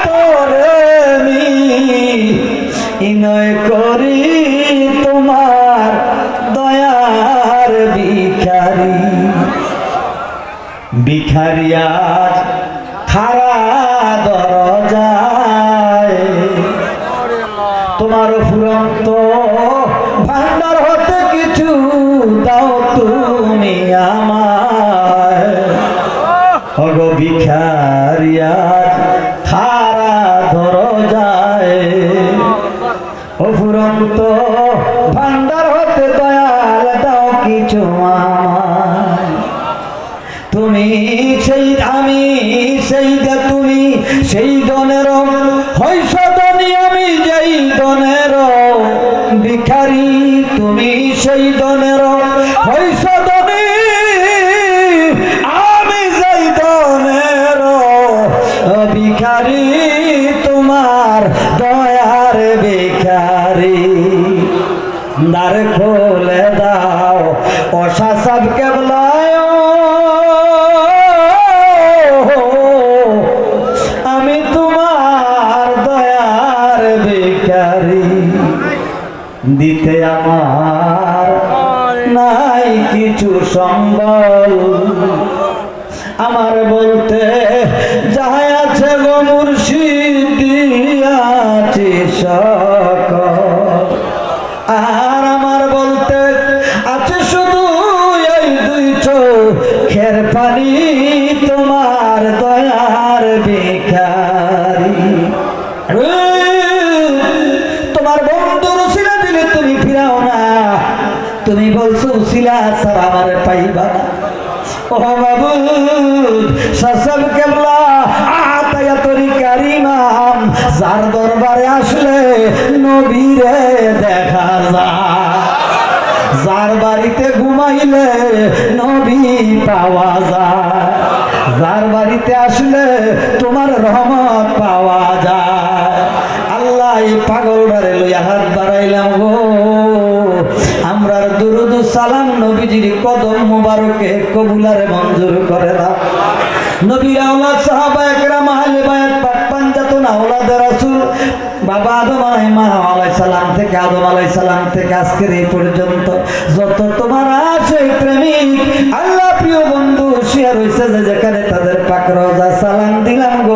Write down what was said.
তোরে ইনয় করি তোমার দয়ার ভিখারি ভিখারি আজ খারা দরজায় তোমার ফুরন্ত ভান্ডার হতে কিছু দাও তুমি আমায় ওগো ভিখারি আজ খারা দরজায় ও ফুরন্ত ভান্ডার হতে দয়াল দাও কিছু আমায় তুমি সেই আমি সেই তুমি সেই দনের হইস ধনী আমি যেই দনের ভিখারি তুমি সেই দনের হইস ধনী আমি যেই দনের ভিখারি তোমার দয়ার ভিখারি দ্বার খুলে দাও ওষা সব কেবলায় আমি তোমার দয়ার ভিখারি দিতে আমার নাই কিছু সম্বল আমার বলতে যাই আছে গো মুর্শিদ দিয়াছি সকল আর আমার বলতে আছে শুধু এই দুই চোখের পানি তোমার দয়ার ভিখারি তোমার বন্ধুর উসিলা দিলে তুমি ফিরাও না তুমি বলছো উসিলা ছাড়া আমার পাইবা না ও মাবুদ সসব কেবলা আতায়াতুল কারিমাম যার দরবারে আসলে নবীরে দেখা যায় যার বাড়িতে ঘুমাইলে নবী পাওয়া যায় যার বাড়িতে আসলে তোমার রহমত পাওয়া যায় আল্লাহ এই পাগলটারে লইয়া হাত বাড়াইলাম গো আমরার দুরুদ সালাম নবীজির কদম মোবারকে কবুলারে মঞ্জুর করে দাও নবীর আওলাদ সাহাবা একরাম আহলে বায়াত পাক পাঞ্জাতুন আওলাদ রাসূল বাবা আদম আলাইহিস সালাম থেকে আদম আলাইহিস সালাম থেকে আজকের এই পর্যন্ত যত তোমার আশিক প্রেমিক আল্লাহ প্রিয় বন্ধু শেয়ার হইছে যে যেখানে তাদের পাক রওজা সালাম দিলাম গো